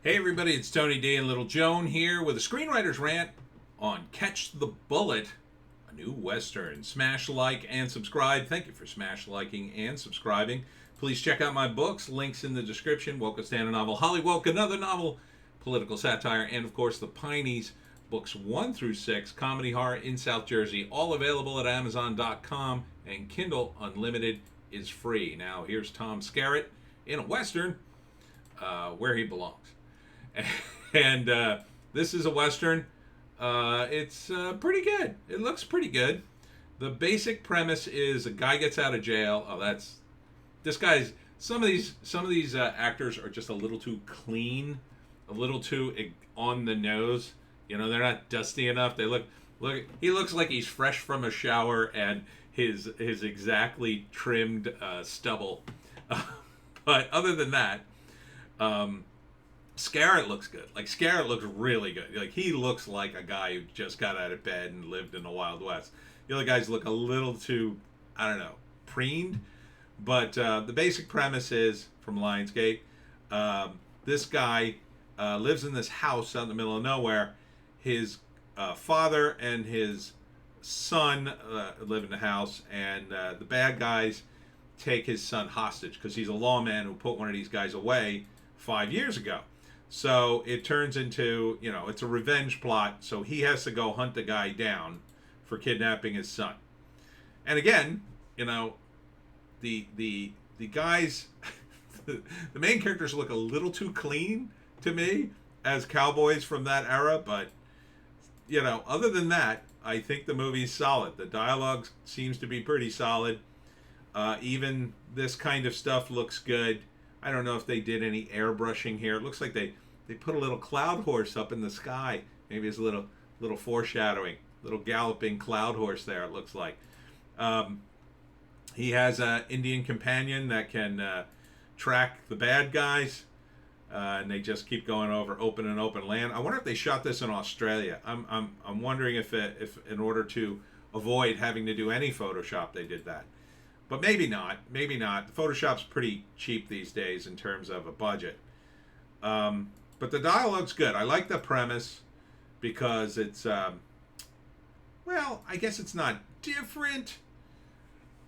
Hey everybody, it's Tony D and Little Joan here with a Screenwriter's Rant on Catch the Bullet, a new Western. Smash like and subscribe. Thank you for smash liking and subscribing. Please check out my books, links in the description. Woke a Stand a novel, Hollywoke, another novel, political satire, and of course the Pineys, books 1 through 6, comedy horror in South Jersey, all available at Amazon.com, and Kindle Unlimited is free. Now here's Tom Skerritt in a Western where he belongs. And this is a Western. It's pretty good. It looks pretty good. The basic premise is a guy gets out of jail. Oh, that's this guy's. Some of these actors are just a little too clean, a little too on the nose. You know, they're not dusty enough. They look. He looks like he's fresh from a shower and his exactly trimmed stubble. But other than that. Skerritt looks good. Like, Skerritt looks really good. Like, he looks like a guy who just got out of bed and lived in the Wild West. The other guys look a little too, I don't know, preened. But the basic premise is, from Lionsgate, this guy lives in this house out in the middle of nowhere. His father and his son live in the house, and the bad guys take his son hostage because he's a lawman who put one of these guys away 5 years ago. So it turns into, it's a revenge plot. So he has to go hunt the guy down for kidnapping his son. And again, the guys, the main characters look a little too clean to me as cowboys from that era. But, other than that, I think the movie's solid. The dialogue seems to be pretty solid. Even this kind of stuff looks good. I don't know if they did any airbrushing here. It looks like they put a little cloud horse up in the sky. Maybe it's a little foreshadowing, little galloping cloud horse there. It looks like. He has an Indian companion that can track the bad guys, and they just keep going over open and open land. I wonder if they shot this in Australia. I'm wondering if in order to avoid having to do any Photoshop, they did that. But maybe not. Maybe not. Photoshop's pretty cheap these days in terms of a budget. But the dialogue's good. I like the premise because it's, I guess it's not different,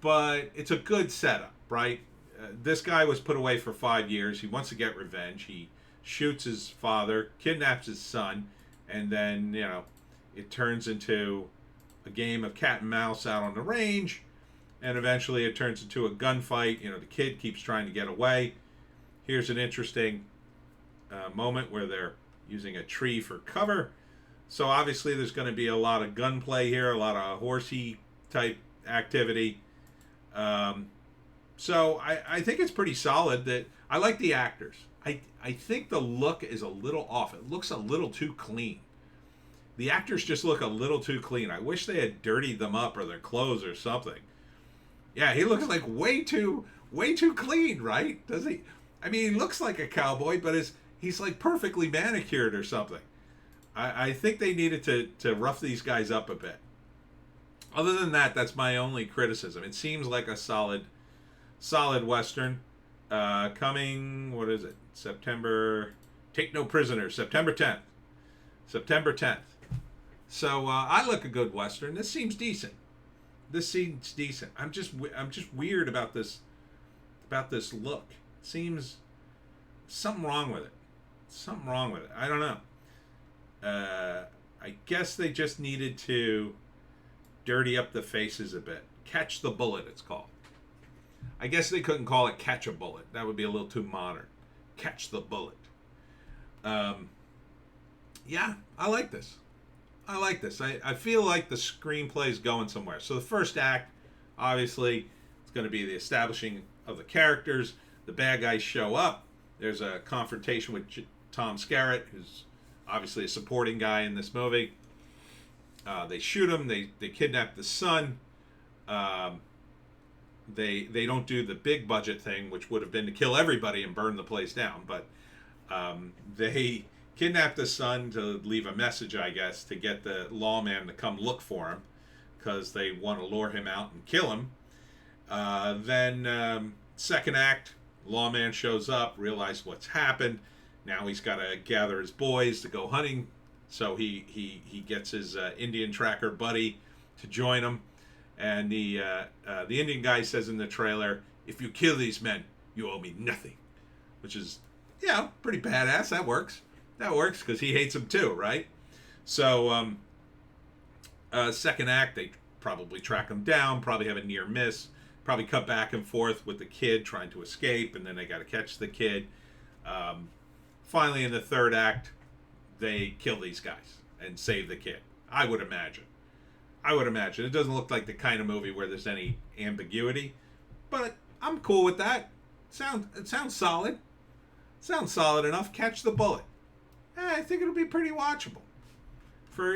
but it's a good setup, right? This guy was put away for 5 years. He wants to get revenge. He shoots his father, kidnaps his son, and then, it turns into a game of cat and mouse out on the range. And eventually it turns into a gunfight. The kid keeps trying to get away. Here's an interesting moment where they're using a tree for cover. So obviously there's going to be a lot of gunplay here, a lot of horsey type activity. So I think it's pretty solid. That I like the actors. I think the look is a little off. It looks a little too clean. The actors just look a little too clean. I wish they had dirtied them up or their clothes or something. Yeah, he looks like way too clean, right? Does he? I mean, he looks like a cowboy, but he's like perfectly manicured or something. I think they needed to rough these guys up a bit. Other than that, that's my only criticism. It seems like a solid Western. Coming, what is it? September. Take No Prisoners. September 10th. September 10th. So I like a good Western. This seems decent. This seems decent. I'm just weird about this look. Seems something wrong with it. Something wrong with it. I don't know. I guess they just needed to dirty up the faces a bit. Catch the Bullet, it's called. I guess they couldn't call it Catch a Bullet. That would be a little too modern. Catch the Bullet. Yeah, I like this. I feel like the screenplay is going somewhere. So the first act, obviously, it's going to be the establishing of the characters. The bad guys show up. There's a confrontation with Tom Skerritt, who's obviously a supporting guy in this movie. They shoot him. They kidnap the son. They don't do the big budget thing, which would have been to kill everybody and burn the place down. But they kidnap the son to leave a message, I guess, to get the lawman to come look for him because they want to lure him out and kill him. Then second act, lawman shows up, realizes what's happened, Now he's got to gather his boys to go hunting. So he gets his Indian tracker buddy to join him. And the Indian guy says in the trailer, "If you kill these men, you owe me nothing," which is, pretty badass. That works. That works because he hates him too, right? So, second act, they probably track him down, probably have a near miss, probably cut back and forth with the kid trying to escape, and then they got to catch the kid. Finally, in the third act, they kill these guys and save the kid. I would imagine. It doesn't look like the kind of movie where there's any ambiguity, but I'm cool with that. It sounds solid. Sounds solid enough. Catch the bullet. I think it'll be pretty watchable for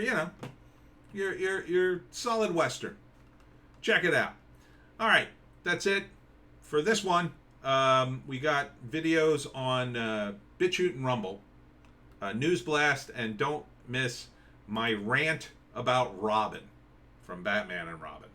your solid western. Check it out. All right, that's it for this one. We got videos on Bitchute and Rumble, News Blast, and don't miss my rant about Robin from Batman and Robin.